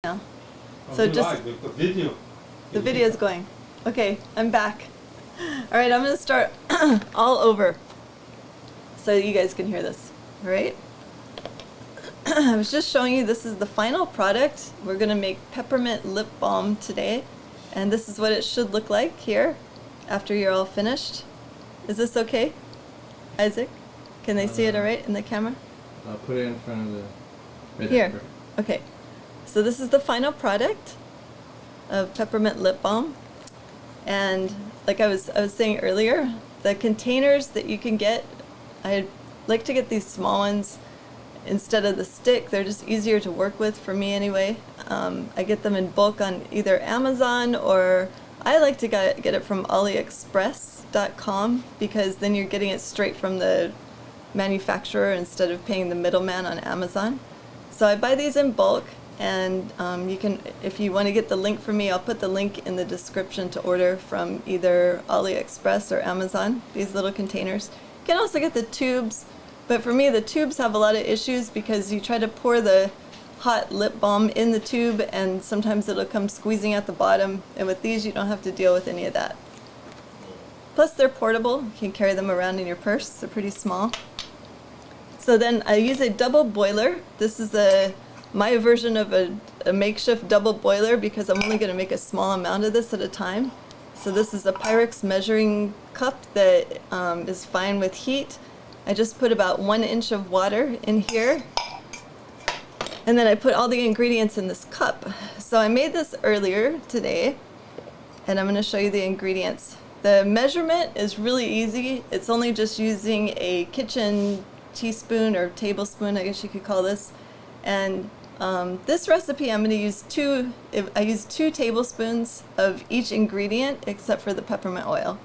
now. Oh, So just the video. the video is going. Okay, I'm back. All right, I'm gonna start all over so you guys can hear this. All right. I was just showing you this is the final product. We're gonna make peppermint lip balm today, and this is what it should look like here after you're all finished. Is this okay, Isaac? Can they see it all right in the camera? I'll put it in front of the... Right Here. there. Okay. So this is the final product of peppermint lip balm. And like I was saying earlier, the containers that you can get, I like to get these small ones instead of the stick. They're just easier to work with for me anyway. I get them in bulk on either Amazon, or I like to get it from AliExpress.com, because then you're getting it straight from the manufacturer instead of paying the middleman on Amazon. So I buy these in bulk, and you can, if you want to get the link for me, I'll put the link in the description to order from either AliExpress or Amazon, these little containers. You can also get the tubes, but for me the tubes have a lot of issues because you try to pour the hot lip balm in the tube and sometimes it'll come squeezing at the bottom, and with these you don't have to deal with any of that. Plus they're portable, you can carry them around in your purse, they're pretty small. So then I use a double boiler. This is my version of a makeshift double boiler because I'm only going to make a small amount of this at a time. So this is a Pyrex measuring cup that is fine with heat. I just put about 1 inch of water in here, and then I put all the ingredients in this cup. So I made this earlier today, and I'm going to show you the ingredients. The measurement is really easy. It's only just using a kitchen teaspoon or tablespoon, I guess you could call this. And this recipe I'm going to use I use 2 tablespoons of each ingredient except for the peppermint oil.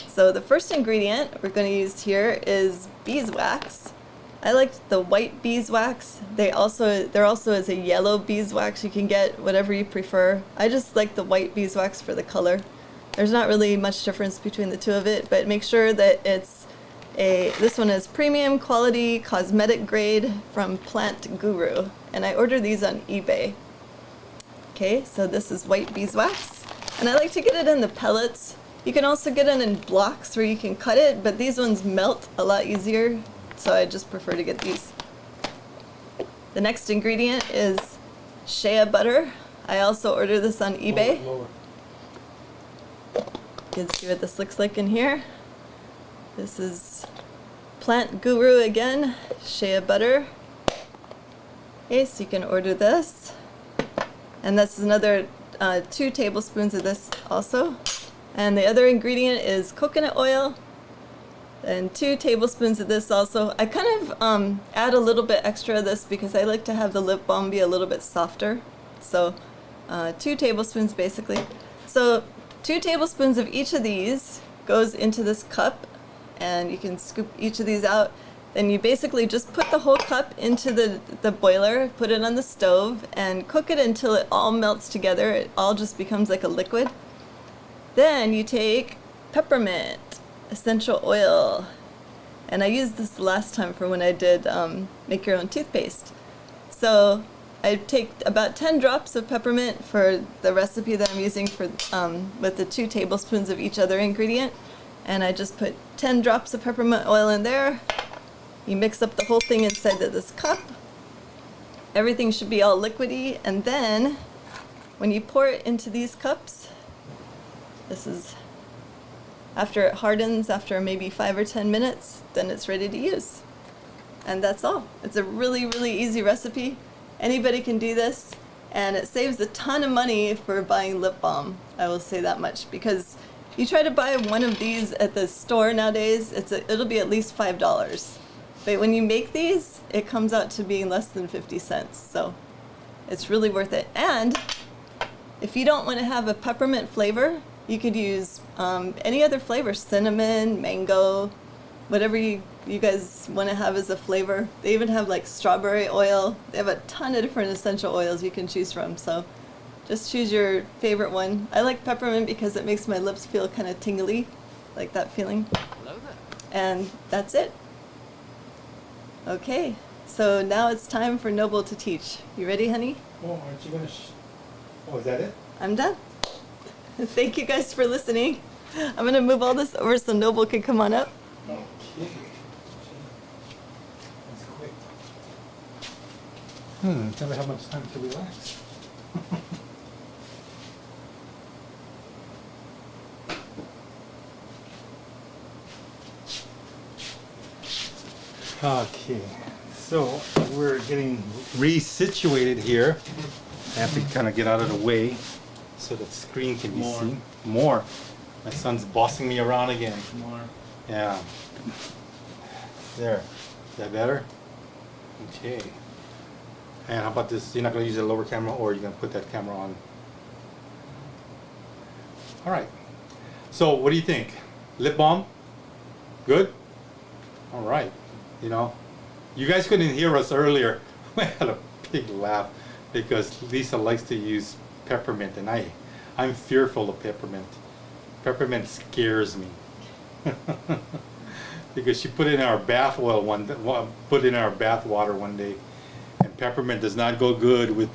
So the first ingredient we're going to use here is beeswax. I like the white beeswax. There also is a yellow beeswax. You can get whatever you prefer. I just like the white beeswax for the color. There's not really much difference between the two of it, but make sure that this one is premium quality cosmetic grade from Plant Guru, and I order these on eBay. Okay, so this is white beeswax, and I like to get it in the pellets. You can also get it in blocks where you can cut it, but these ones melt a lot easier, so I just prefer to get these. The next ingredient is shea butter. I also order this on eBay. Lower. You can see what this looks like in here. This is Plant Guru again, shea butter. Okay, so you can order this. And this is another 2 tablespoons of this also. And the other ingredient is coconut oil, and 2 tablespoons of this also. I kind of add a little bit extra of this because I like to have the lip balm be a little bit softer. So 2 tablespoons basically. So 2 tablespoons of each of these goes into this cup, and you can scoop each of these out. Then you basically just put the whole cup into the boiler, put it on the stove, and cook it until it all melts together. It all just becomes like a liquid. Then you take peppermint essential oil, and I used this last time for when I did make your own toothpaste. So I take about 10 drops of peppermint for the recipe that I'm using for with the 2 tablespoons of each other ingredient, and I just put 10 drops of peppermint oil in there. You mix up the whole thing inside of this cup. Everything should be all liquidy, and then when you pour it into these cups, this is after it hardens, after maybe 5 or 10 minutes, then it's ready to use. And that's all. It's a really, really easy recipe. Anybody can do this, and it saves a ton of money for buying lip balm. I will say that much, because you try to buy one of these at the store nowadays, it'll be at least $5. But when you make these, it comes out to being less than 50 cents. So it's really worth it. And if you don't want to have a peppermint flavor, you could use any other flavor, cinnamon, mango, whatever you guys want to have as a flavor. They even have like strawberry oil. They have a ton of different essential oils you can choose from. So just choose your favorite one. I like peppermint because it makes my lips feel kind of tingly, like that feeling. Hello there. And that's it. Okay, So now it's time for Noble to teach. You ready, honey? Oh, aren't you gonna? Oh, is that it? I'm done. Thank you guys for listening. I'm gonna move all this over so Noble can come on up. Okay. That's quick. Never have much time to relax. Okay, so we're getting resituated here. I have to kind of get out of the way so the screen can be seen. More. My son's bossing me around again. More. Yeah. There. Is that better? Okay. And how about this? You're not going to use the lower camera, or you're going to put that camera on? All right. So what do you think? Lip balm? Good? All right. You know, you guys couldn't hear us earlier. We had a big laugh because Lisa likes to use peppermint, and I'm fearful of peppermint. Peppermint scares me because she put in our bath oil put in our bath water one day, and peppermint does not go good with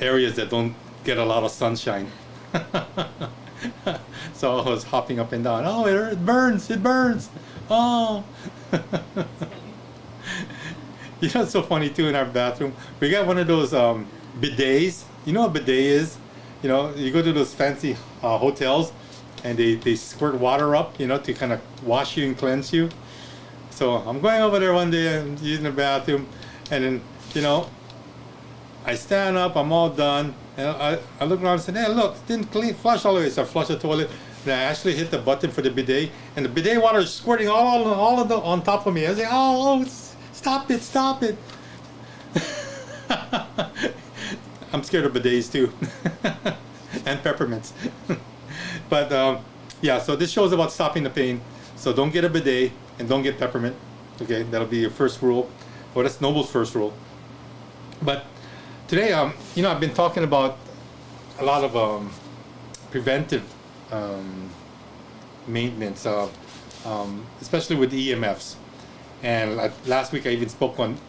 areas that don't get a lot of sunshine. So I was hopping up and down. Oh, it burns! It burns! Oh. You know, it's so funny too. In our bathroom, we got one of those bidets. You know what a bidet is? You know, you go to those fancy hotels, and they squirt water up, you know, to kind of wash you and cleanse you. So I'm going over there one day and using the bathroom, and then, you know, I stand up, I'm all done, and I look around and say, hey, look, it didn't flush all the way. So I flush the toilet, and I actually hit the button for the bidet, and the bidet water is squirting all on top of me. I was like, oh, stop it, stop it. I'm scared of bidets too. And peppermints. But yeah, so this show is about stopping the pain. So don't get a bidet and don't get peppermint. Okay, that'll be your first rule. Well, that's Noble's first rule. But today, you know, I've been talking about a lot of preventive maintenance, especially with EMFs. And last week I even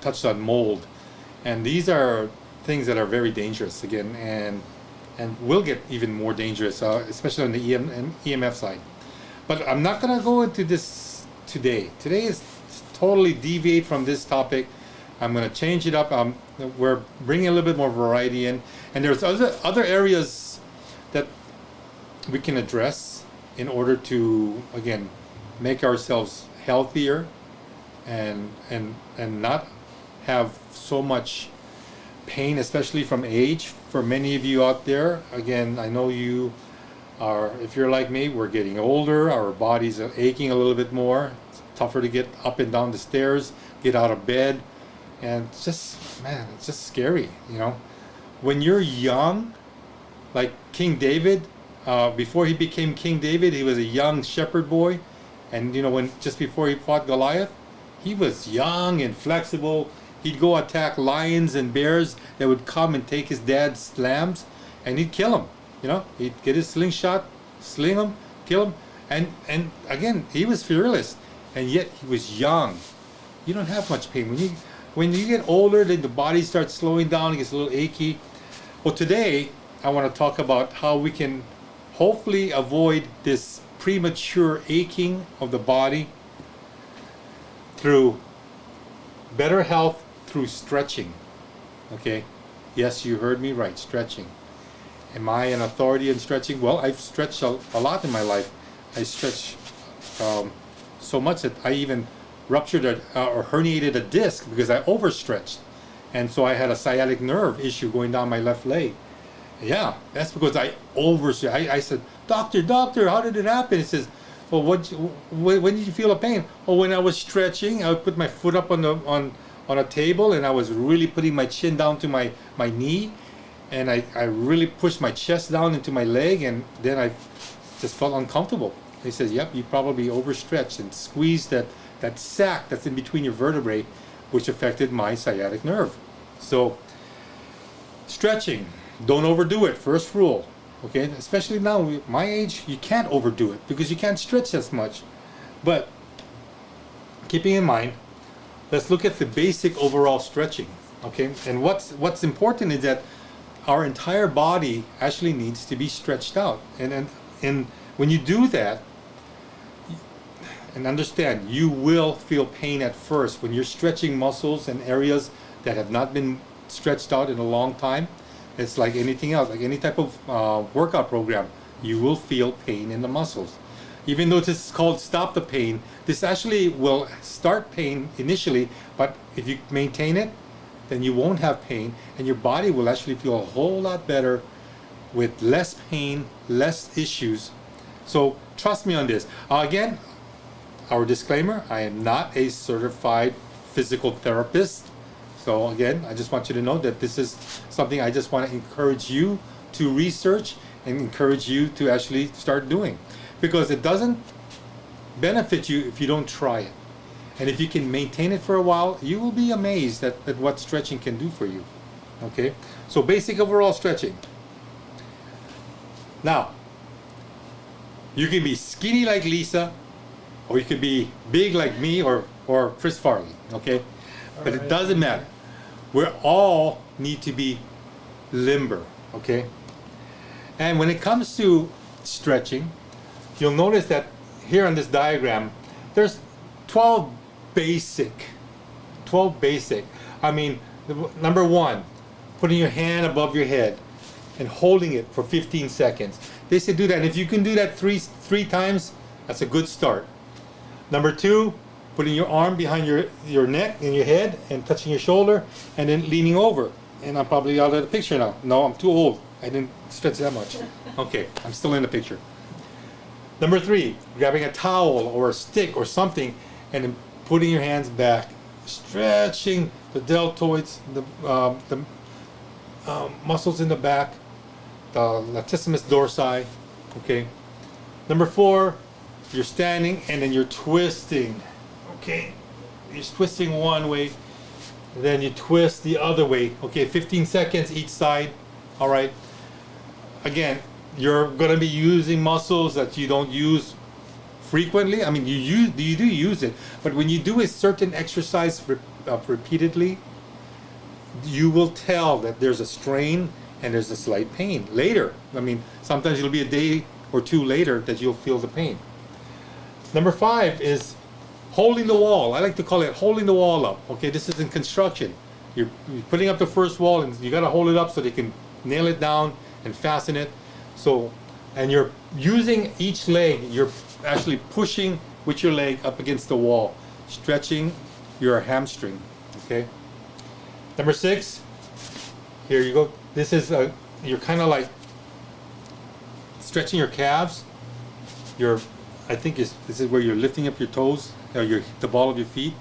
touched on mold, and these are things that are very dangerous again, and will get even more dangerous, especially on the EMF side. But I'm not going to go into this today. Today is totally deviate from this topic. I'm going to change it up. We're bringing a little bit more variety in, and there's other areas that we can address in order to, again, make ourselves healthier and not have so much pain, especially from age. For many of you out there, again, I know you are, if you're like me, we're getting older, our bodies are aching a little bit more. It's tougher to get up and down the stairs, get out of bed, and it's just, man, it's just scary, you know. When you're young, like King David, before he became King David, he was a young shepherd boy, and you know, just before he fought Goliath, he was young and flexible. He'd go attack lions and bears that would come and take his dad's lambs, and he'd kill them. You know, he'd get his slingshot, sling them, kill them, and again, he was fearless, and yet he was young. You don't have much pain when you get older. Then the body starts slowing down, it gets a little achy. Well, today I want to talk about how we can hopefully avoid this premature aching of the body through better health through stretching. Okay, yes, you heard me right, stretching. Am I an authority in stretching? Well, I've stretched a lot in my life. I stretched so much that I even ruptured or herniated a disc because I overstretched, and so I had a sciatic nerve issue going down my left leg. Yeah, that's because I overstretched. I said, doctor, how did it happen? He says, well, when did you feel a pain? Oh, when I was stretching, I would put my foot up on a table, and I was really putting my chin down to my knee, and I really pushed my chest down into my leg, and then I just felt uncomfortable. He says, yep, you probably overstretched and squeezed that sac that's in between your vertebrae, which affected my sciatic nerve. So stretching, don't overdo it. First rule. Okay, especially now, my age, you can't overdo it because you can't stretch as much. But keeping in mind, let's look at the basic overall stretching. Okay, and what's important is that our entire body actually needs to be stretched out, and when you do that, and understand, you will feel pain at first when you're stretching muscles and areas that have not been stretched out in a long time. It's like anything else, like any type of workout program, you will feel pain in the muscles. Even though this is called stop the pain, this actually will start pain initially, but if you maintain it, then you won't have pain, and your body will actually feel a whole lot better with less pain, less issues. So trust me on this. Again, our disclaimer, I am not a certified physical therapist. So again, I just want you to know that this is something I just want to encourage you to research and encourage you to actually start doing. Because it doesn't benefit you if you don't try it. And if you can maintain it for a while, you will be amazed at what stretching can do for you. Okay? So basic overall stretching. Now, you can be skinny like Lisa, or you could be big like me or Chris Farley, okay? But it doesn't matter. We all need to be limber, okay? And when it comes to stretching, you'll notice that here on this diagram, there's 12 basic. I mean, number one, putting your hand above your head and holding it for 15 seconds. They say do that, and if you can do that three times, that's a good start. Number two, putting your arm behind your neck and your head and touching your shoulder and then leaning over. And I'm probably out of the picture now. No, I'm too old. I didn't stretch that much. Okay, I'm still in the picture. Number three, grabbing a towel or a stick or something and then putting your hands back, stretching the deltoids, the muscles in the back, the latissimus dorsi. Okay. Number four, you're standing and then you're twisting. Okay, you're twisting one way, then you twist the other way. Okay, 15 seconds each side. All right. Again, you're going to be using muscles that you don't use frequently. I mean, you do use it, but when you do a certain exercise repeatedly, you will tell that there's a strain and there's a slight pain later. I mean, sometimes it'll be a day or two later that you'll feel the pain. Number five is holding the wall. I like to call it holding the wall up. Okay, this is in construction. You're putting up the first wall and you got to hold it up so they can nail it down and fasten it. So, and you're using each leg, you're actually pushing with your leg up against the wall, stretching your hamstring. Okay. Number six, here you go. This is you're kind of like stretching your calves. I think this is where you're lifting up your toes, the ball of your feet.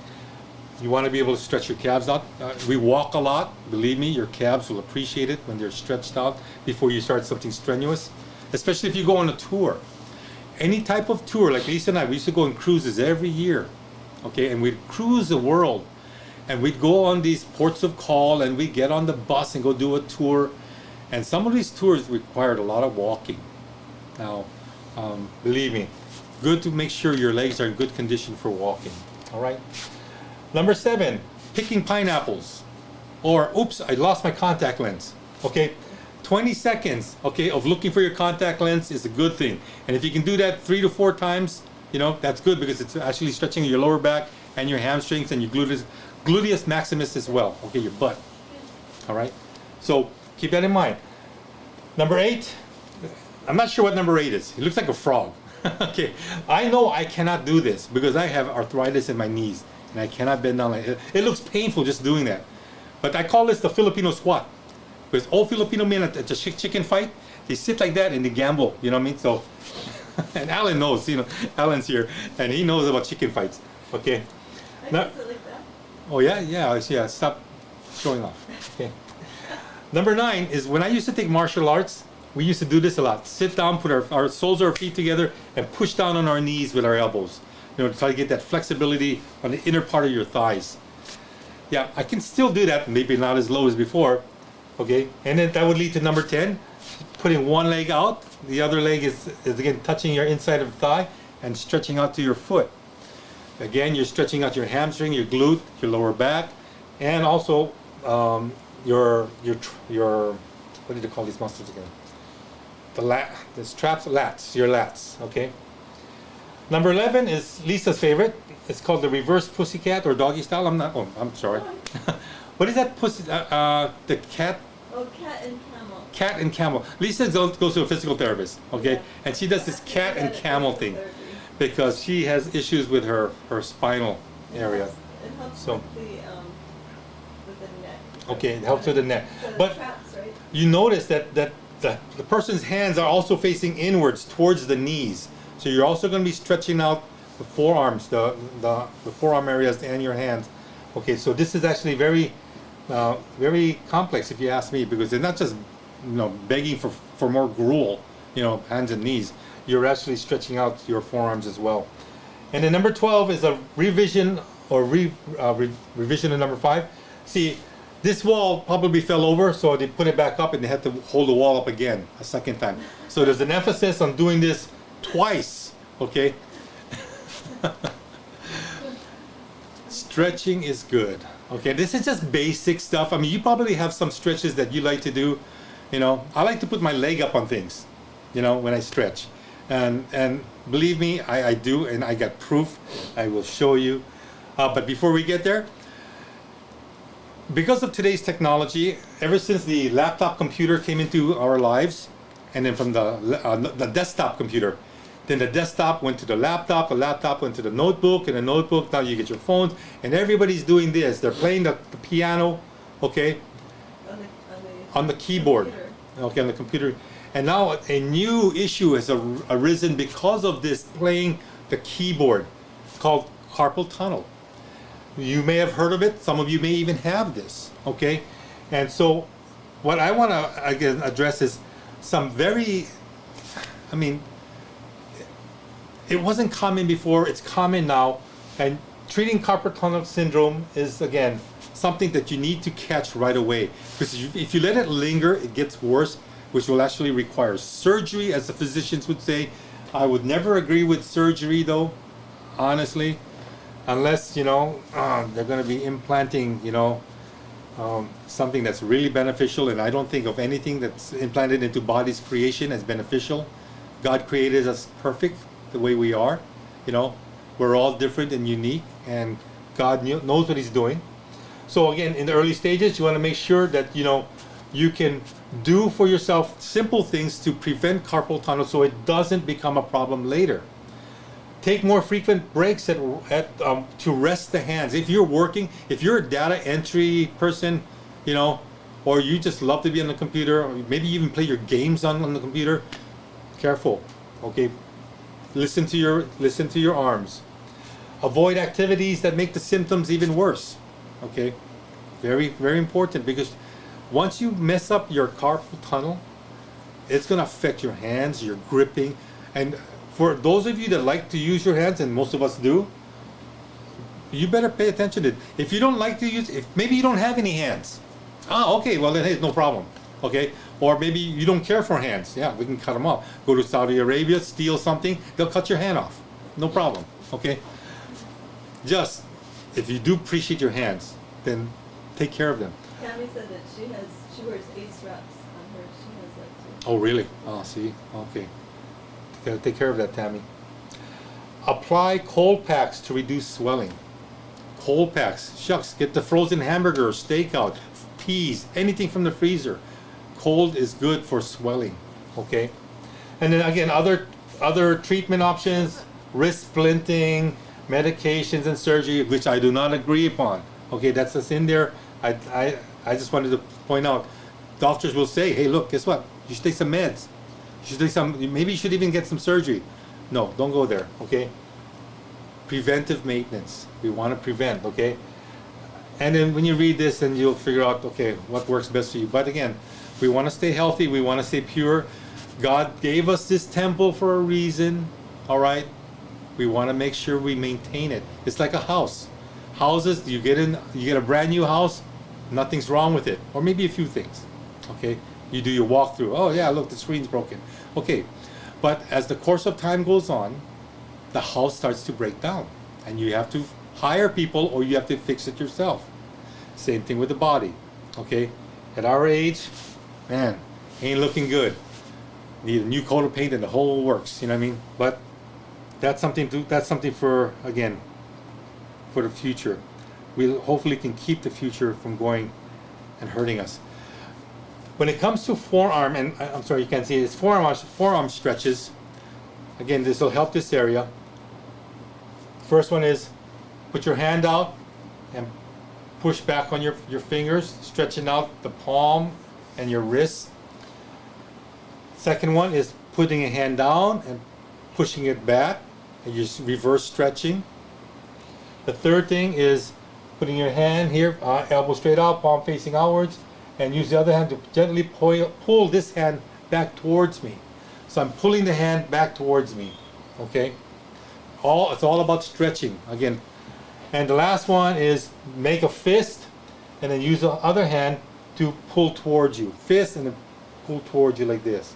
You want to be able to stretch your calves out. We walk a lot. Believe me, your calves will appreciate it when they're stretched out before you start something strenuous, especially if you go on a tour. Any type of tour, like Lisa and I, we used to go on cruises every year, okay, and we'd cruise the world, and we'd go on these ports of call, and we'd get on the bus and go do a tour, and some of these tours required a lot of walking. Now, believe me, good to make sure your legs are in good condition for walking, all right? Number seven, picking pineapples, or oops, I lost my contact lens, okay? 20 seconds, okay, of looking for your contact lens is a good thing. And if you can do that 3 to 4 times, that's good because it's actually stretching your lower back and your hamstrings and your gluteus maximus as well, okay, your butt, all right? So keep that in mind. Number 8, I'm not sure what number 8 is. It looks like a frog. Okay, I know I cannot do this because I have arthritis in my knees and I cannot bend down like it. It looks painful just doing that. But I call this the Filipino squat. Because all Filipino men at the chicken fight, they sit like that and they gamble, you know what I mean? So, and Alan knows, Alan's here and he knows about chicken fights, okay? I guess I like that. Oh yeah, stop showing off, okay? Number 9 is when I used to take martial arts, we used to do this a lot. Sit down, put our soles of our feet together and push down on our knees with our elbows. To try to get that flexibility on the inner part of your thighs. Yeah, I can still do that, maybe not as low as before. Okay, and then that would lead to number 10, putting one leg out, the other leg is again touching your inside of the thigh and stretching out to your foot. Again, you're stretching out your hamstring, your glute, your lower back, and also your what do you call these muscles again? This traps, lats, your lats. Okay. Number 11 is Lisa's favorite. It's called the reverse pussycat or doggy style. I'm sorry. What is that pussy? The cat. Oh, cat and camel. Cat and camel. Lisa goes to a physical therapist, okay, Yeah. and she does this cat and camel thing because she has issues with her spinal area. It helps So- with the neck. Okay, it helps with the neck. The But traps, right? you notice that the person's hands are also facing inwards towards the knees. So you're also going to be stretching out the forearms, the forearm areas and your hands. Okay, so this is actually very very complex if you ask me, because they're not just begging for more gruel, hands and knees. You're actually stretching out your forearms as well. And then number 12 is a revision or revision of number 5. See, this wall probably fell over, so they put it back up and they had to hold the wall up again a second time. So there's an emphasis on doing this twice, okay? Stretching is good. Okay, this is just basic stuff. I mean, you probably have some stretches that you like to do. I like to put my leg up on things, when I stretch. And believe me, I do, and I got proof. I will show you. But before we get there, because of today's technology, ever since the laptop computer came into our lives, and then from the desktop computer, then the desktop went to the laptop went to the notebook, and the notebook, now you get your phones, and everybody's doing this. They're playing the piano, okay, on the keyboard, computer. okay, on the computer. And now a new issue has arisen because of this playing the keyboard. It's called carpal tunnel. You may have heard of it. Some of you may even have this, okay? And so what I want to, again, address is some very, it wasn't common before, it's common now, and treating carpal tunnel syndrome is, again, something that you need to catch right away. Because if you let it linger, it gets worse, which will actually require surgery, as the physicians would say. I would never agree with surgery, though, honestly, unless, they're going to be implanting, something that's really beneficial, and I don't think of anything that's implanted into body's creation as beneficial. God created us perfect the way we are. We're all different and unique, and God knows what He's doing. So again, in the early stages, you want to make sure that you can do for yourself simple things to prevent carpal tunnel, so it doesn't become a problem later. Take more frequent breaks to rest the hands. If you're working, if you're a data entry person, or you just love to be on the computer, or maybe even play your games on the computer, careful, okay? Listen to your arms. Avoid activities that make the symptoms even worse. Okay, very, very important, because once you mess up your carpal tunnel, it's going to affect your hands, your gripping. And for those of you that like to use your hands, and most of us do, you better pay attention to it. If you don't like to use, if maybe you don't have any hands, okay, well then, hey, no problem. Okay, or maybe you don't care for hands. Yeah, we can cut them off. Go to Saudi Arabia, steal something, they'll cut your hand off. No problem. Okay, just if you do appreciate your hands, then take care of them. Tammy said that she wears 8 straps on her. She has that too. Oh, really? Oh, see? Okay. Gotta take care of that, Tammy. Apply cold packs to reduce swelling. Cold packs. Shucks, get the frozen hamburger, steak out, peas, anything from the freezer. Cold is good for swelling, okay? And then again, other treatment options, wrist splinting, medications and surgery, which I do not agree upon. Okay, that's just in there. I just wanted to point out, doctors will say, hey, look, guess what? You should take some meds. You should take some, maybe you should even get some surgery. No, don't go there, okay? Preventive maintenance. We want to prevent, okay? And then when you read this, then you'll figure out, okay, what works best for you. But again, we want to stay healthy. We want to stay pure. God gave us this temple for a reason, all right? We want to make sure we maintain it. It's like a house. Houses, you get a brand new house, nothing's wrong with it. Or maybe a few things, okay? You do your walkthrough. Oh yeah, look, the screen's broken. Okay, but as the course of time goes on, the house starts to break down. and you have to hire people or you have to fix it yourself. Same thing with the body. Okay, at our age, man, ain't looking good. Need a new coat of paint and the whole works. You know what I mean? But that's something for, again, for the future. We hopefully can keep the future from going and hurting us. When it comes to forearm, and I'm sorry you can't see it, it's forearm stretches. Again, this will help this area. First one is put your hand out and push back on your fingers, stretching out the palm and your wrist. Second one is putting a hand down and pushing it back, and just reverse stretching. The third thing is putting your hand here, elbow straight out, palm facing outwards, and use the other hand to gently pull this hand back towards me. So I'm pulling the hand back towards me, okay? It's all about stretching, again. And the last one is make a fist, and then use the other hand to pull towards you. Fist, and then pull towards you like this.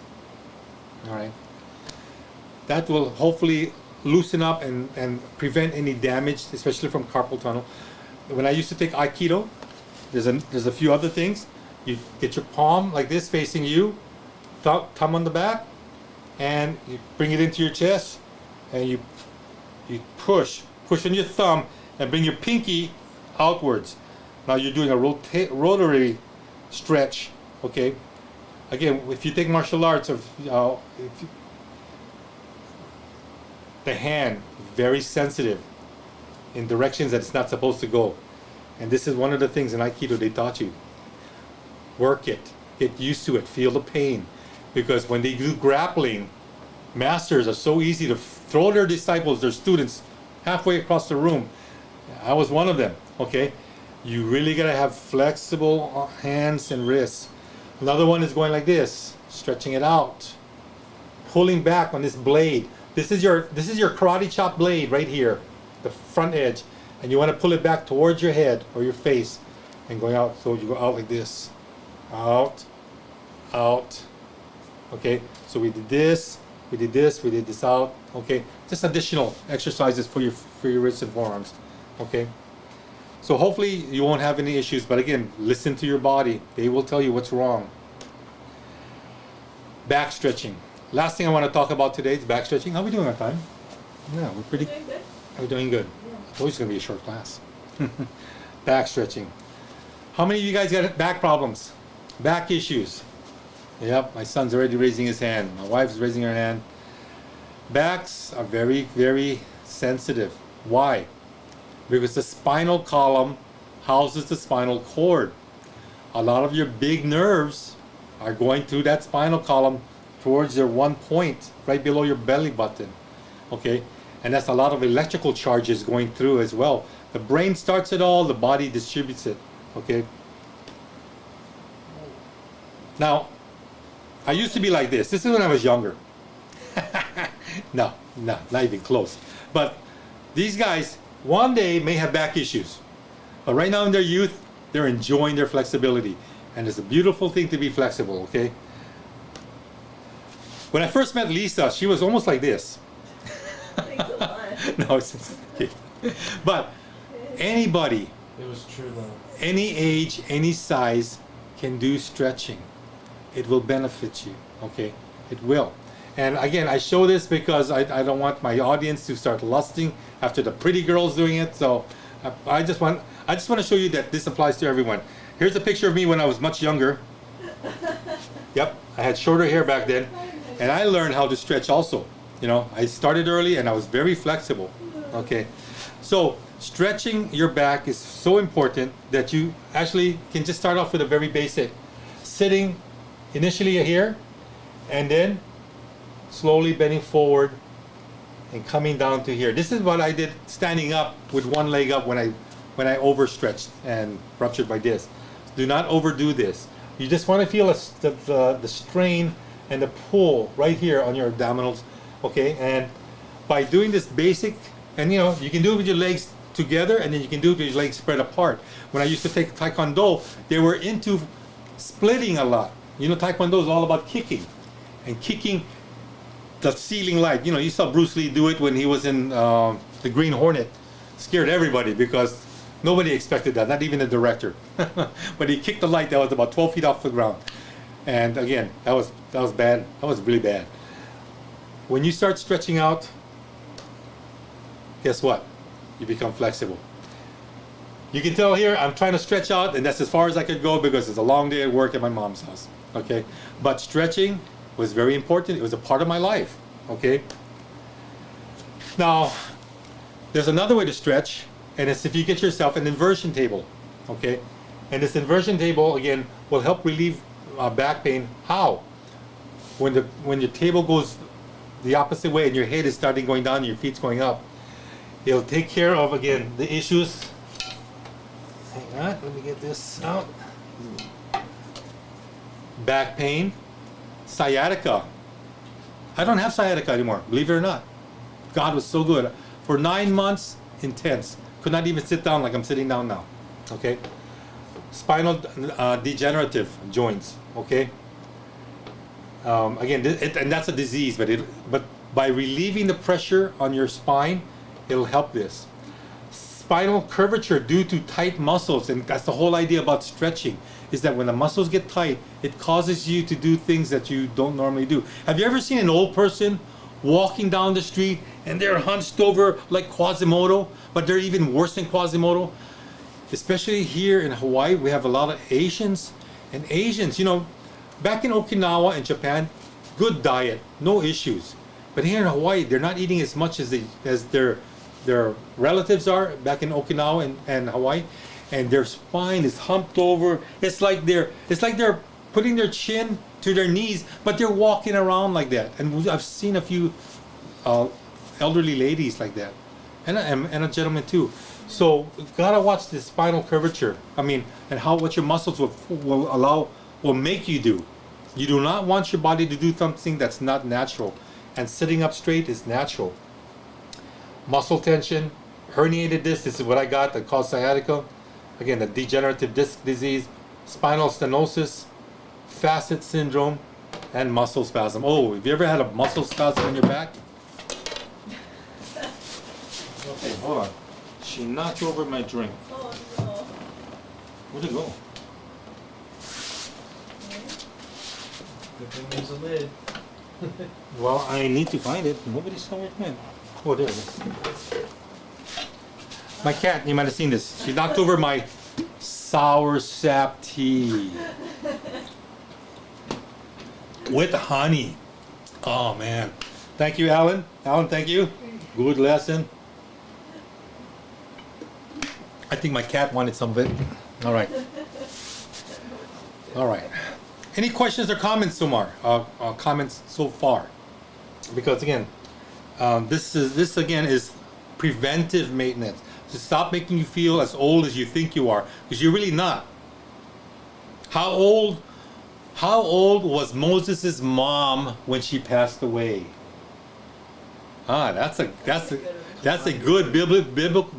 All right. That will hopefully loosen up and prevent any damage, especially from carpal tunnel. When I used to take Aikido, there's a few other things. You get your palm like this facing you, thumb on the back, and you bring it into your chest, and you push on your thumb and bring your pinky outwards. Now you're doing a rotary stretch, okay? Again, if you take martial arts, the hand very sensitive in directions that it's not supposed to go, and this is one of the things in Aikido they taught you. Work it, get used to it, feel the pain, because when they do grappling, masters are so easy to throw their disciples, their students, halfway across the room. I was one of them, okay? You really gotta have flexible hands and wrists. Another one is going like this, stretching it out, pulling back on this blade. This is your karate chop blade right here, the front edge, and you want to pull it back towards your head or your face, and going out. So you go out like this, out, out. Okay. So we did this, we did this, we did this out. Okay. Just additional exercises for your wrists and forearms. Okay. So hopefully you won't have any issues, but again, listen to your body. They will tell you what's wrong. Back stretching. Last thing I want to talk about today is back stretching. How are we doing on time? Yeah, we're pretty good. We're doing good. It's always going to be a short class. Back stretching. How many of you guys got back problems? Back issues? Yep, my son's already raising his hand. My wife's raising her hand. Backs are very, very sensitive. Why? Because the spinal column houses the spinal cord. A lot of your big nerves are going through that spinal column towards your one point right below your belly button. Okay, and that's a lot of electrical charges going through as well. The brain starts it all, the body distributes it. Okay, now I used to be like this. This is when I was younger. No, not even close. But these guys one day may have back issues, but right now in their youth, they're enjoying their flexibility, and it's a beautiful thing to be flexible. Okay. When I first met Lisa, she was almost like this. Thanks a lot. No, it's okay. But anybody, It was true though. any age, any size, can do stretching. It will benefit you. Okay, it will. And again, I show this because I don't want my audience to start lusting after the pretty girls doing it. So I just want to show you that this applies to everyone. Here's a picture of me when I was much younger. Yep, I had shorter hair back then, and I learned how to stretch also. You know, I started early and I was very flexible. Okay, so stretching your back is so important that you actually can just start off with a very basic sitting initially here, and then slowly bending forward and coming down to here. This is what I did standing up with one leg up when I overstretched and ruptured my disc. Do not overdo this. You just want to feel the strain and the pull right here on your abdominals, okay? And by doing this basic, and you know, you can do it with your legs together, and then you can do it with your legs spread apart. When I used to take Taekwondo, they were into splitting a lot. You know, Taekwondo is all about kicking, and kicking the ceiling light. You know, you saw Bruce Lee do it when he was in the Green Hornet. scared everybody because nobody expected that, not even the director. But he kicked the light that was about 12 feet off the ground. And again, that was bad. That was really bad. When you start stretching out, guess what? You become flexible. You can tell here I'm trying to stretch out, and that's as far as I could go because it's a long day at work at my mom's house. Okay, but stretching was very important. It was a part of my life. Okay. Now, there's another way to stretch, and it's if you get yourself an inversion table. Okay, and this inversion table again will help relieve back pain. How? When your table goes the opposite way and your head is starting going down and your feet's going up, it'll take care of again the issues. Hang on, let me get this out. Back pain, sciatica. I don't have sciatica anymore, believe it or not. God was so good. For 9 months, intense. Could not even sit down like I'm sitting down now. Okay. Spinal degenerative joints. Okay. Again, and that's a disease, but by relieving the pressure on your spine, it'll help this. Spinal curvature due to tight muscles, and that's the whole idea about stretching, is that when the muscles get tight, it causes you to do things that you don't normally do. Have you ever seen an old person walking down the street and they're hunched over like Quasimodo, but they're even worse than Quasimodo? Especially here in Hawaii, we have a lot of Asians, and Asians, back in Okinawa and Japan, good diet, no issues. But here in Hawaii, they're not eating as much as their relatives are back in Okinawa and Hawaii, and their spine is humped over. It's like they're putting their chin to their knees, but they're walking around like that. And I've seen a few elderly ladies like that, and a gentleman too. So you've gotta watch the spinal curvature. And what your muscles will make you do. You do not want your body to do something that's not natural, and sitting up straight is natural. Muscle tension, herniated disc, this is what I got that caused sciatica. Again, the degenerative disc disease, spinal stenosis, facet syndrome, and muscle spasm. Oh, have you ever had a muscle spasm in your back? Okay, hold on. She knocked over my drink. Oh no. Where'd it go? Good thing there's a lid. Well, I need to find it. Nobody saw where it went. Oh, there it is. My cat, you might have seen this. She knocked over my sour sap tea with honey. Oh man. Thank you, Alan. Alan, thank you. Good lesson. I think my cat wanted some of it. All right. All right. Any questions or comments, Sumar? Comments so far? Because again, this again is preventive maintenance to stop making you feel as old as you think you are, because you're really not. How old was Moses' mom when she passed away? That's a good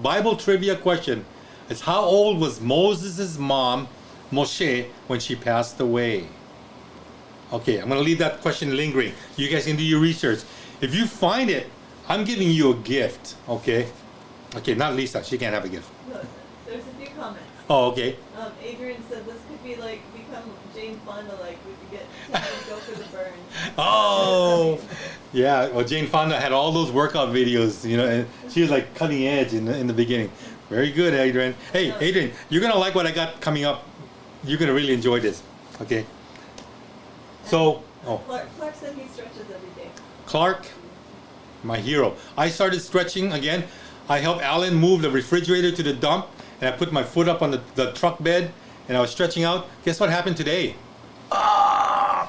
Bible trivia question. It's how old was Moses' mom, Moshe, when she passed away? Okay, I'm going to leave that question lingering. You guys can do your research. If you find it, I'm giving you a gift, okay? Okay, not Lisa. She can't have a gift. No, there's a few comments. Oh, okay. Adrian said this could be like become Jane Fonda, like we could get to go for the burn. Oh, yeah. Well, Jane Fonda had all those workout videos, and she was like cutting edge in the beginning. Very good, Adrian. Hey, Adrian, you're gonna like what I got coming up. You're gonna really enjoy this. Okay. So, Clark said he stretches every day. Clark, my hero. I started stretching again. I helped Alan move the refrigerator to the dump, and I put my foot up on the truck bed, and I was stretching out. Guess what happened today?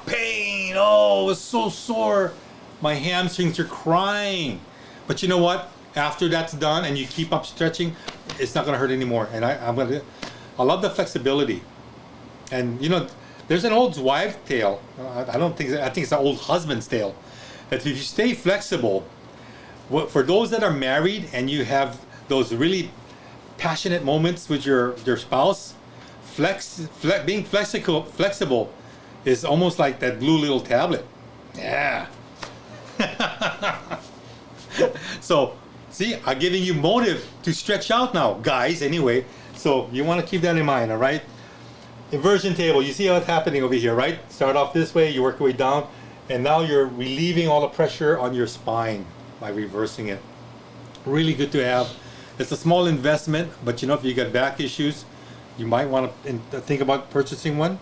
Pain. Oh, it was so sore. My hamstrings are crying. But you know what? After that's done and you keep up stretching, it's not gonna hurt anymore. And I love the flexibility. And there's an old wives' tale. I think it's an old husband's tale. That if you stay flexible, for those that are married and you have those really passionate moments with your spouse, being flexible is almost like that blue little tablet. Yeah. So See, I'm giving you motive to stretch out now, guys, anyway. So you want to keep that in mind, all right? Inversion table, you see how it's happening over here, right? Start off this way, you work your way down, and now you're relieving all the pressure on your spine by reversing it. Really good to have. It's a small investment, but you know, if you got back issues, you might want to think about purchasing one.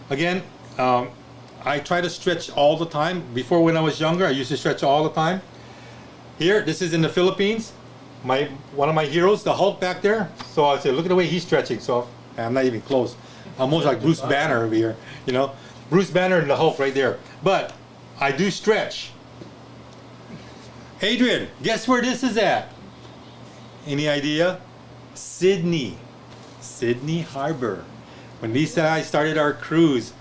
Again, I try to stretch all the time. Before, when I was younger, I used to stretch all the time. Here, this is in the Philippines. One of my heroes, the Hulk back there. So I said, look at the way he's stretching. So I'm not even close. I'm almost like Bruce Banner over here, you know. Bruce Banner and the Hulk right there. But I do stretch. Adrian, guess where this is at? Any idea? Sydney. Sydney Harbor. When Lisa and I started our cruise,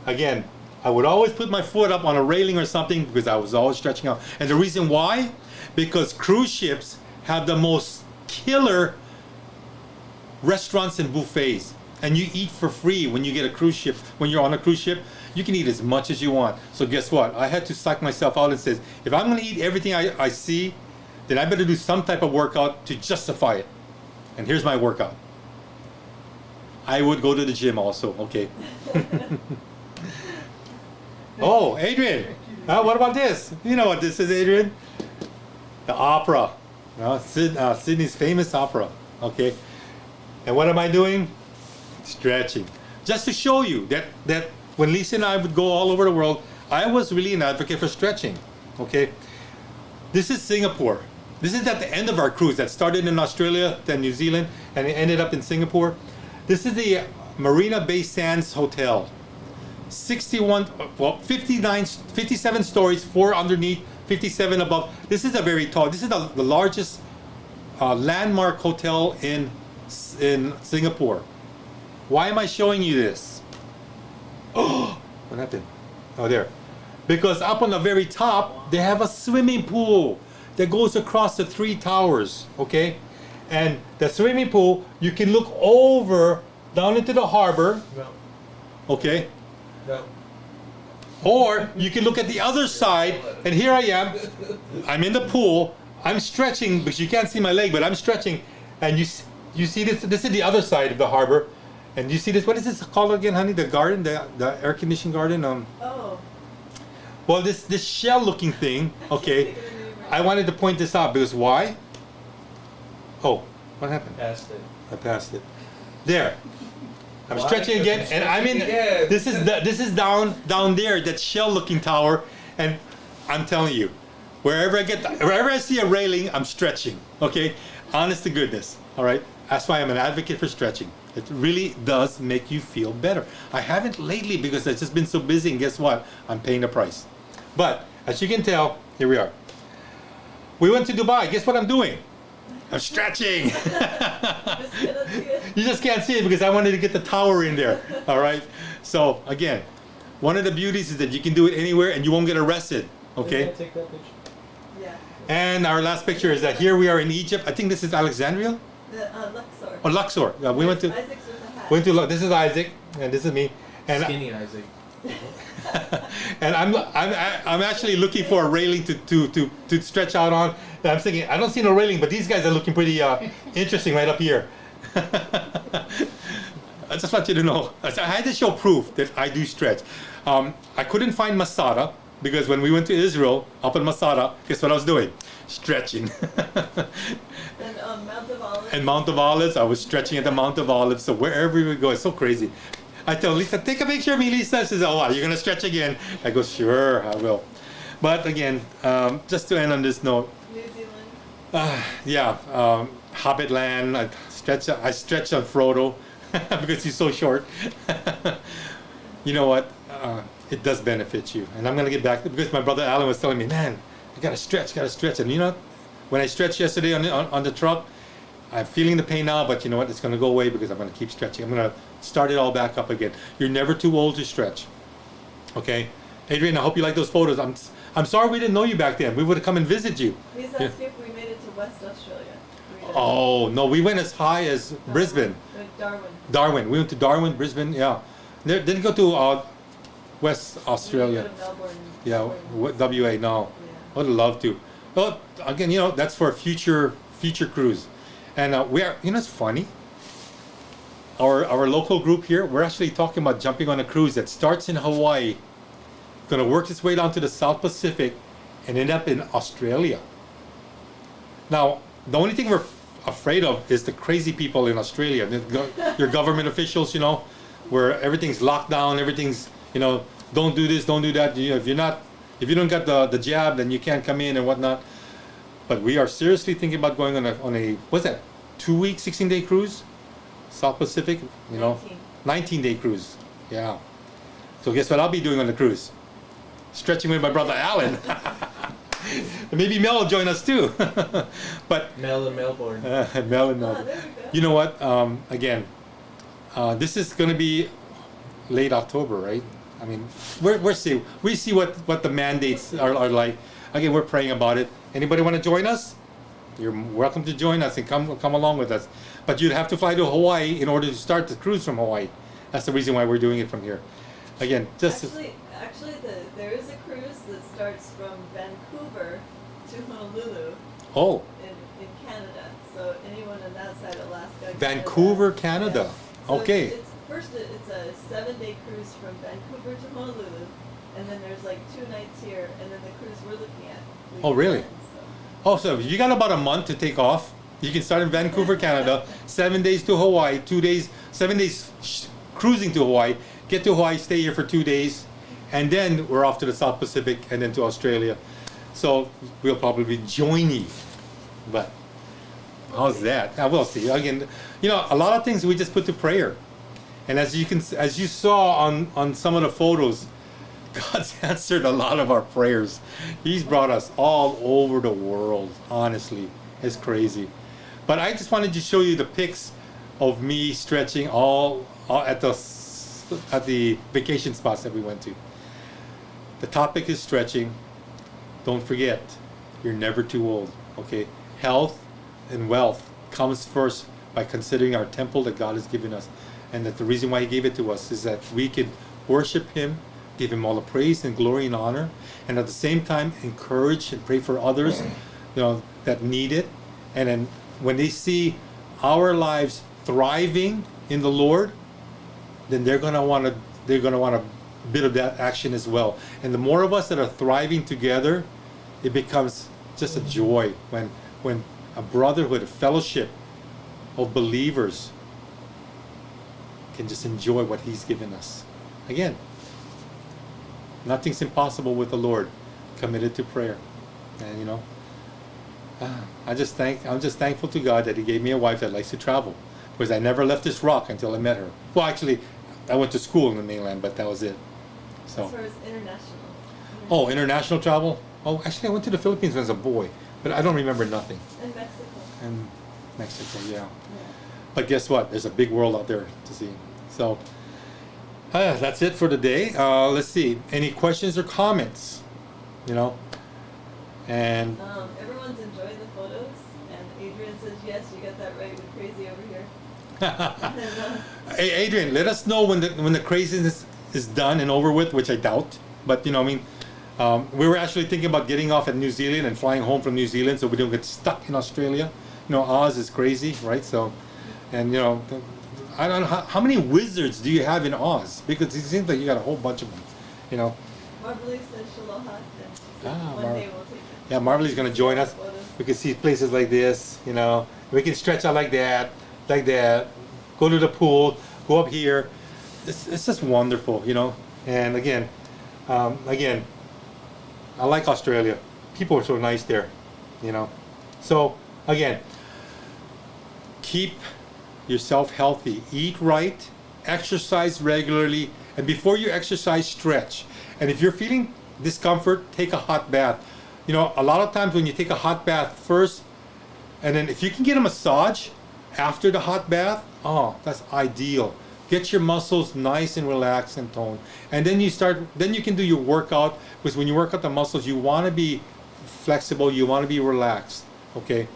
again, I would always put my foot up on a railing or something because I was always stretching out. And the reason why? Because cruise ships have the most killer restaurants and buffets. And you eat for free when you get a cruise ship. When you're on a cruise ship, you can eat as much as you want. So guess what? I had to psych myself out and says, if I'm going to eat everything I see, then I better do some type of workout to justify it. And here's my workout. I would go to the gym also, okay. Oh, Adrian, what about this? You know what this is, Adrian? The opera. Sydney's famous opera, okay. And what am I doing? Stretching. Just to show you that when Lisa and I would go all over the world, I was really an advocate for stretching, okay. This is Singapore. This is at the end of our cruise that started in Australia, then New Zealand, and it ended up in Singapore. This is the Marina Bay Sands Hotel. 57 stories, 4 underneath, 57 above. This is a very tall, this is the largest landmark hotel in Singapore. Why am I showing you this? Oh, what happened? Oh, there. Because up on the very top, they have a swimming pool that goes across the 3 towers, okay? And the swimming pool, you can look over down into the harbor, okay? No. Or you can look at the other side, and here I am. I'm in the pool. I'm stretching, because you can't see my leg, but I'm stretching. And you see this? This is the other side of the harbor. And you see this? What is this called again, honey? The garden, the air-conditioned garden. Oh. Well, this shell-looking thing. Okay. I wanted to point this out because why? Oh, what happened? Passed it. I passed it. There. I'm Why? stretching again, and I'm in. Again. This is down there, that shell-looking tower, and I'm telling you, wherever I see a railing, I'm stretching. Okay, honest to goodness. All right, that's why I'm an advocate for stretching. It really does make you feel better. I haven't lately because I've just been so busy, and guess what? I'm paying the price. But as you can tell, here we are. We went to Dubai. Guess what I'm doing? I'm stretching. You just can't see it because I wanted to get the tower in there. All right. So again, one of the beauties is that you can do it anywhere and you won't get arrested. Okay. Can I take that picture? Yeah. And our last picture is that here we are in Egypt. I think this is Alexandria Luxor. or Luxor. We went to Isaac's with the hat. This is Isaac and this is me. And Skinny Isaac. and I'm actually looking for a railing to stretch out on. And I'm thinking I don't see no railing, but these guys are looking pretty interesting right up here. I just want you to know. I had to show proof that I do stretch. I couldn't find Masada because when we went to Israel up in Masada, guess what I was doing? Stretching. And Mount of Olives. And Mount of Olives, I was stretching at the Mount of Olives. So wherever we go, it's so crazy. I tell Lisa, take a picture of me, Lisa. She says, oh, wow, you're going to stretch again. I go, sure, I will. But again, just to end on this note, New Zealand. Hobbit Land. I stretch on Frodo because he's so short. You know what? It does benefit you. And I'm going to get back to because my brother Alan was telling me, man, you got to stretch. And you know, when I stretched yesterday on the truck, I'm feeling the pain now, but you know what? It's going to go away because I'm going to keep stretching. I'm going to start it all back up again. You're never too old to stretch. Okay? Adrian, I hope you like those photos. I'm sorry we didn't know you back then. We would have come and visited you. He's asking if we made it to West Australia. Oh, no, we went as high as Brisbane. Darwin. We went to Darwin, Brisbane, yeah. Didn't go to West We Australia. go to Melbourne. Yeah, WA, no. Yeah. I would love to. Well, again, that's for a future cruise. And it's funny. Our local group here, we're actually talking about jumping on a cruise that starts in Hawaii, going to work its way down to the South Pacific, and end up in Australia. Now, the only thing we're afraid of is the crazy people in Australia, your government officials, where everything's locked down, everything's, don't do this, don't do that. If you don't got the jab, then you can't come in and whatnot. But we are seriously thinking about going on a what's that, 2-week, 16-day cruise, South Pacific, 19-day cruise. Yeah. So guess what I'll be doing on the cruise? Stretching with my brother Alan. Maybe Mel will join us too. But Mel in Melbourne. Mel in Melbourne. there we go. You know what? Again, this is going to be late October, right? I mean, we see what the mandates are like. Again, we're praying about it. Anybody want to join us? You're welcome to join us and come along with us. But you'd have to fly to Hawaii in order to start the cruise from Hawaii. That's the reason why we're doing it from here. Again, just Actually, there is a cruise that starts from Vancouver to Honolulu oh, in Canada. So anyone on that side, Alaska, Vancouver, Canada. Yeah. So Okay. It's a 7-day cruise from Vancouver to Honolulu, and then there's like 2 nights here, and then the cruise we're looking at. Oh, really? So. Oh, so you got about a month to take off. You can start in Vancouver, Canada, 7 days to Hawaii, 7 days cruising to Hawaii, get to Hawaii, stay here for 2 days, and then we're off to the South Pacific and then to Australia. So we'll probably join you. But how's that? We'll see. Again, a lot of things we just put to prayer. And as you saw on some of the photos, God's answered a lot of our prayers. He's brought us all over the world. Honestly, it's crazy. But I just wanted to show you the pics of me stretching all at the vacation spots that we went to. The topic is stretching. Don't forget, you're never too old. Okay, health and wealth comes first by considering our temple that God has given us, and that the reason why He gave it to us is that we could worship Him, give Him all the praise and glory and honor, and at the same time encourage and pray for others, that need it. And then when they see our lives thriving in the Lord, then they're gonna want a bit of that action as well. And the more of us that are thriving together, it becomes just a joy when a brotherhood, a fellowship of believers can just enjoy what He's given us. Again, nothing's impossible with the Lord, committed to prayer. And I'm just thankful to God that He gave me a wife that likes to travel, because I never left this rock until I met her. Well, actually, I went to school in the mainland, but that was it. So. As far as international. Oh, international travel? Oh, actually, I went to the Philippines when I was a boy, but I don't remember nothing. And Mexico. And Mexico, yeah. But guess what? There's a big world out there to see. So, that's it for today. Let's see. Any questions or comments? And Everyone's enjoying the photos, and Adrian says, yes, you got that right with crazy over here. Hey, Adrian, let us know when the craziness is done and over with, which I doubt. But we were actually thinking about getting off at New Zealand and flying home from New Zealand so we don't get stuck in Australia. Oz is crazy, right? So, and I don't know how many wizards do you have in Oz, because it seems like you got a whole bunch of them. Marbley says Shaloha, and she said one day we'll take it. Yeah, Marbley's gonna join us. We can see places like this. We can stretch out like that. Go to the pool. Go up here. It's just wonderful, And again, I like Australia. People are so nice there, So again, keep yourself healthy. Eat right. Exercise regularly. And before you exercise, stretch. And if you're feeling discomfort, take a hot bath. A lot of times when you take a hot bath first, and then if you can get a massage after the hot bath, that's ideal. Get your muscles nice and relaxed and toned. And then you can do your workout, because when you work out the muscles, you want to be flexible, you want to be relaxed, okay?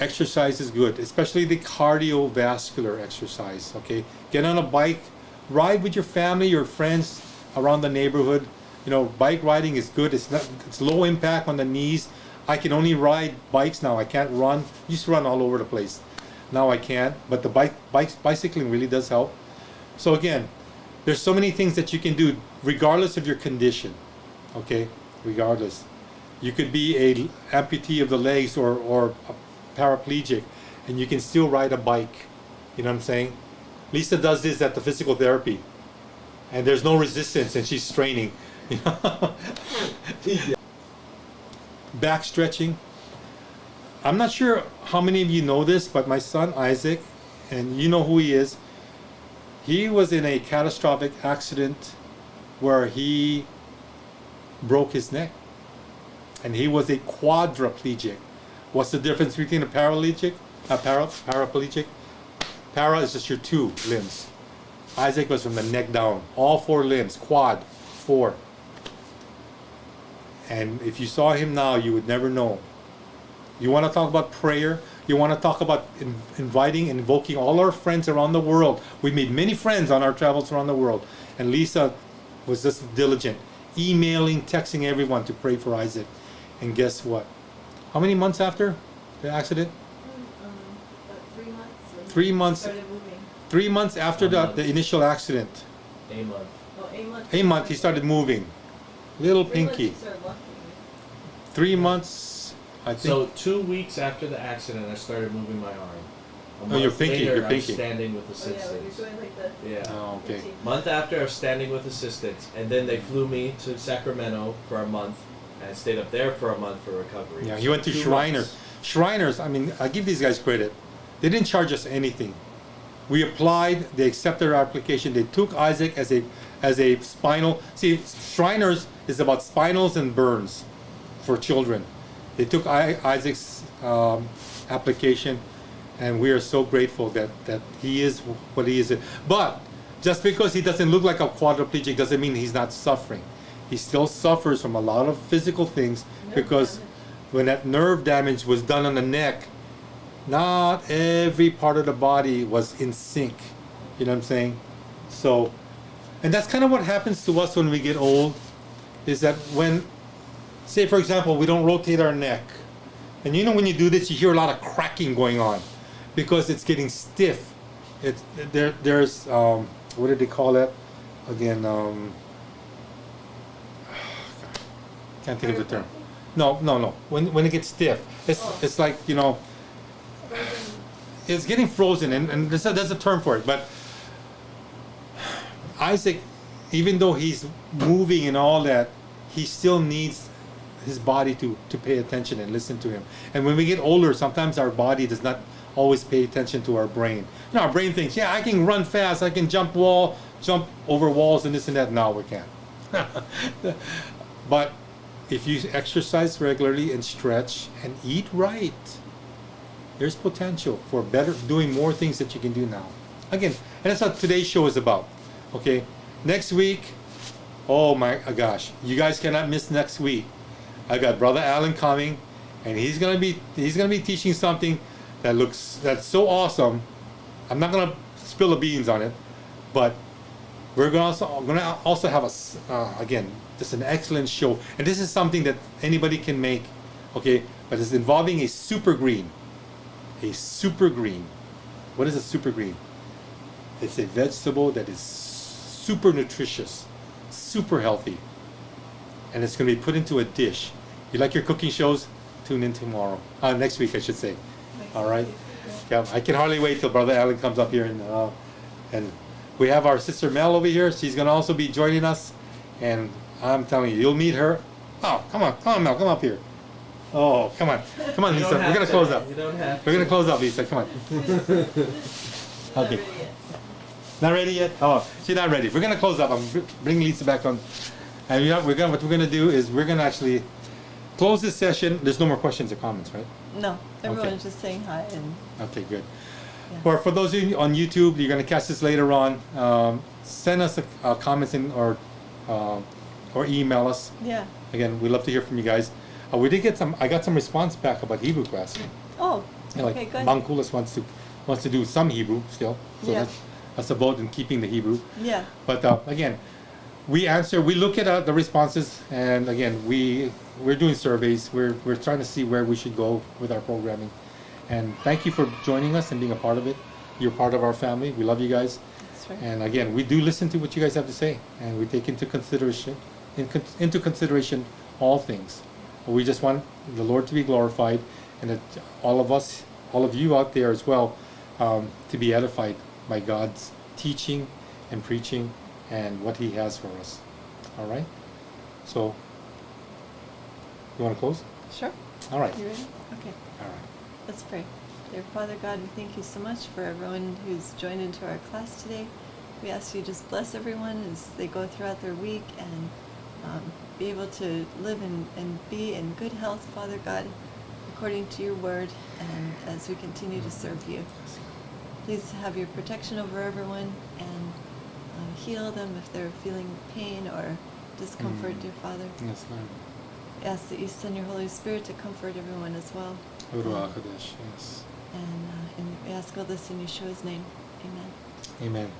Exercise is good, especially the cardiovascular exercise, okay? Get on a bike, ride with your family, your friends around the neighborhood. Bike riding is good. It's low impact on the knees, I can only ride bikes now. I can't run. Used to run all over the place. Now I can't. But the bicycling really does help. So again, there's so many things that you can do regardless of your condition. Okay, regardless. You could be a amputee of the legs or a paraplegic, and you can still ride a bike. You know what I'm saying? Lisa does this at the physical therapy, and there's no resistance, and she's straining. You know? Back stretching. I'm not sure how many of you know this, but my son Isaac, and you know who he is, he was in a catastrophic accident where he broke his neck. And he was a quadriplegic. What's the difference between a paraplegic? Paraplegic? Para is just your 2 limbs. Isaac was from the neck down. All 4 limbs. Quad. 4. And if you saw him now, you would never know. You want to talk about prayer? You want to talk about inviting and invoking all our friends around the world. We made many friends on our travels around the world. And Lisa was just diligent. Emailing, texting everyone to pray for Isaac. And guess what? How many months after the accident? About 3 months. 3 months. Started moving. 3 months after the initial accident. A month. Oh, 8 months. 8 months he started moving. Little 3 months pinky. he started walking. 3 months, I think. So 2 weeks after the accident, I started moving my arm. A Oh, your month pinky, later, your I'm pinky. standing with Oh yeah, assistance. you're doing like the. Yeah. Oh, okay. Month after, I was standing with assistance, and then they flew me to Sacramento for a month, and I stayed up there for a month for recovery. Yeah, he went to 2 Shriners. months. Shriners, I mean, I give these guys credit. They didn't charge us anything. We applied, they accepted our application. They took Isaac as a spinal. See, Shriners is about spinals and burns for children. They took Isaac's application, and we are so grateful that he is what he is. But just because he doesn't look like a quadriplegic doesn't mean he's not suffering. He still suffers from a lot of physical things because when that nerve damage was done on the neck, not every part of the body was in sync. You know what I'm saying? So, and that's kind of what happens to us when we get old, is that when, say for example, we don't rotate our neck, and you know when you do this, you hear a lot of cracking going on, because it's getting stiff. There's what did they call it? Again, can't think of the term. No. When it gets stiff, it's like, you know, it's getting frozen, and there's a term for it. But Isaac, even though he's moving and all that, he still needs his body to pay attention and listen to him. And when we get older, sometimes our body does not always pay attention to our brain. You know, our brain thinks, yeah, I can run fast, I can jump over walls and this and that. No, we can't. But if you exercise regularly and stretch and eat right, there's potential for doing more things that you can do now. Again, and that's what today's show is about. Okay, next week, oh my gosh, you guys cannot miss next week. I got Brother Alan coming, and he's gonna be teaching something that's so awesome. I'm not gonna spill the beans on it, but we're gonna also have again, just an excellent show. And this is something that anybody can make, okay? But it's involving a super green. A super green. What is a super green? It's a vegetable that is super nutritious, super healthy, and it's going to be put into a dish. You like your cooking shows? Tune in tomorrow. Next week, I should say. All right. Yeah, I can hardly wait till Brother Alan comes up here, and we have our sister Mel over here. She's going to also be joining us, and I'm telling you, you'll meet her. Oh, come on, Mel, come up here. Oh, come on, Lisa. We're gonna close up. You don't have We're gonna close up, Lisa. Come on. Okay. Not ready yet? Oh, she's not ready. We're gonna close up. I'm bringing Lisa back on, and what we're gonna do is we're gonna actually close this session. There's no more questions or comments, right? No, everyone's Okay. just saying hi and. Okay, good. Yeah. For those of you on YouTube, you're gonna catch this later on. Send us comments or email us. Yeah. Again, we love to hear from you guys. We did get I got some response back about Hebrew class. Oh. Yeah, like Okay, good. Bangkulas wants to do some Hebrew still. So Yeah. that's a vote in keeping the Hebrew. Yeah. But again, we answer. We look at the responses, and again, we're doing surveys. We're trying to see where we should go with our programming. And thank you for joining us and being a part of it. You're part of our family. We love you guys. That's right. And again, we do listen to what you guys have to say, and we take into consideration all things. We just want the Lord to be glorified, and that all of you out there as well, to be edified by God's teaching and preaching and what He has for us. All right. So, you want to close? Sure. All right. You ready? Okay. All right. Let's pray. Dear Father God, we thank you so much for everyone who's joined into our class today. We ask you just bless everyone as they go throughout their week and be able to live and be in good health, Father God, according to your word, and as we continue to serve you. Please have your protection over everyone and heal them if they're feeling pain or discomfort, dear Father. Yes, Lord. We ask that you send your Holy Spirit to comfort everyone as well. Ruach HaKodesh, yes. And we ask all this in Yeshua's name. Amen. Amen.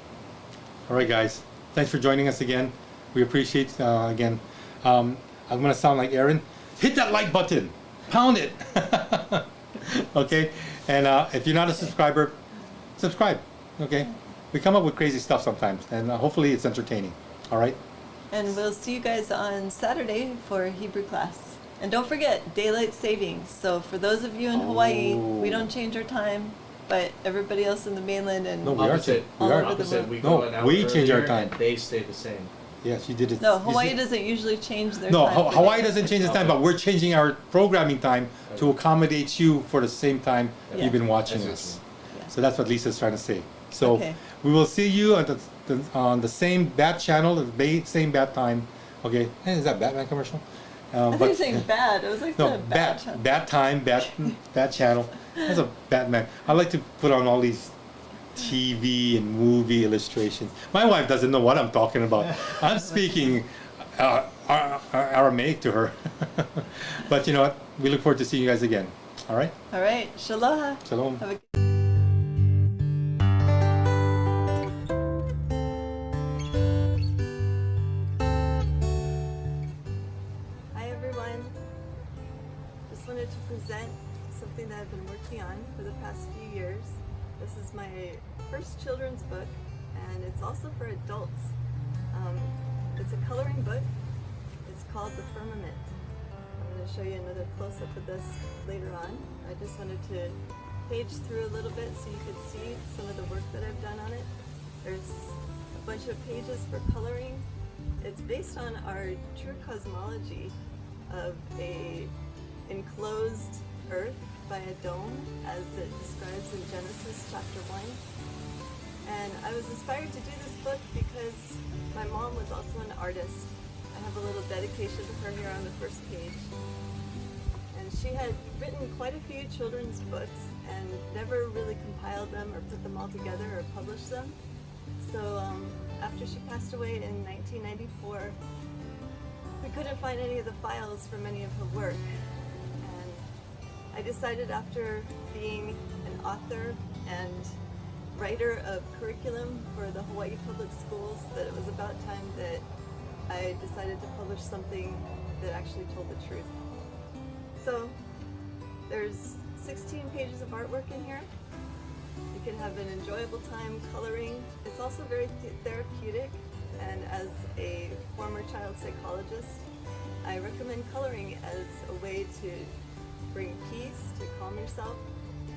All right, guys. Thanks for joining us again. We appreciate again. I'm gonna sound like Aaron. Hit that like button. Pound it. Okay. And if you're not a subscriber, subscribe. Okay. We come up with crazy stuff sometimes, and hopefully it's entertaining. All right. And we'll see you guys on Saturday for Hebrew class. And don't forget, daylight savings. So for those of you in Hawaii, we don't change our time, but everybody else in the mainland and No, we are. Opposite. We are. Opposite. We No, go an hour we change our earlier time. and they stay the same. Yes, you did it. no, you Hawaii see- doesn't usually change their No, time. for Hawaii daylight. doesn't change its time, but we're changing our programming time to accommodate you for the same time Yeah. you've been watching That's us. Yeah. So that's what Lisa's trying to say. So Okay. we will see you on the same bat channel, same bat time. Okay, hey, is that Batman commercial? I think you're saying bad. I was like, no, it's not a bad time. bat time, bat channel. That's a Batman. I like to put on all these TV and movie illustrations. My wife doesn't know what I'm talking about. I'm speaking Aramaic to her. But you know what? We look forward to seeing you guys again. All right? All right. Shalom. Shalom. Have a Hi everyone. Just wanted to present something that I've been working on for the past few years. This is my first children's book, and it's also for adults. It's a coloring book. It's called The Firmament. I'm going to show you another close-up of this later on. I just wanted to page through a little bit so you could see some of the work that I've done on it. There's a bunch of pages for coloring. It's based on our true cosmology of a enclosed earth by a dome, as it describes in Genesis chapter 1. And I was inspired to do this book because my mom was also an artist. I have a little dedication to her here on the first page. And she had written quite a few children's books and never really compiled them or put them all together or published them. So after she passed away in 1994, we couldn't find any of the files for many of her work. And I decided, after being an author and writer of curriculum for the Hawaii Public Schools, that it was about time that I decided to publish something that actually told the truth. So there's 16 pages of artwork in here. You can have an enjoyable time coloring. It's also very therapeutic, and as a former child psychologist, I recommend coloring as a way to bring peace, to calm yourself,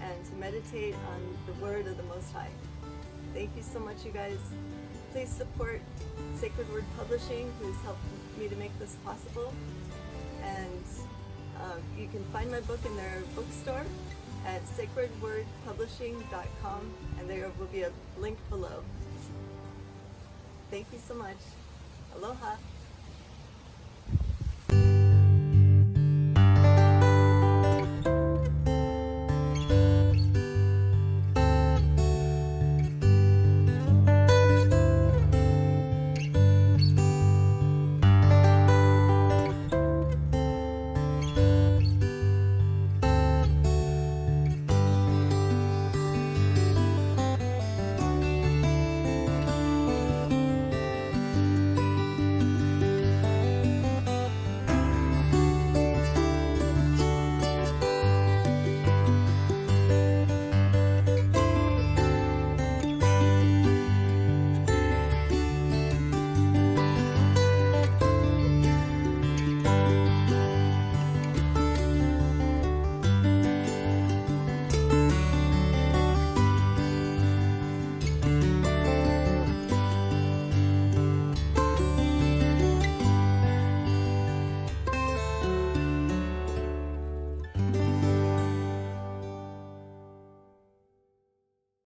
and to meditate on the word of the Most High. Thank you so much, you guys. Please support Sacred Word Publishing, who's helped me to make this possible. And you can find my book in their bookstore at sacredwordpublishing.com, and there will be a link below. Thank you so much. Aloha.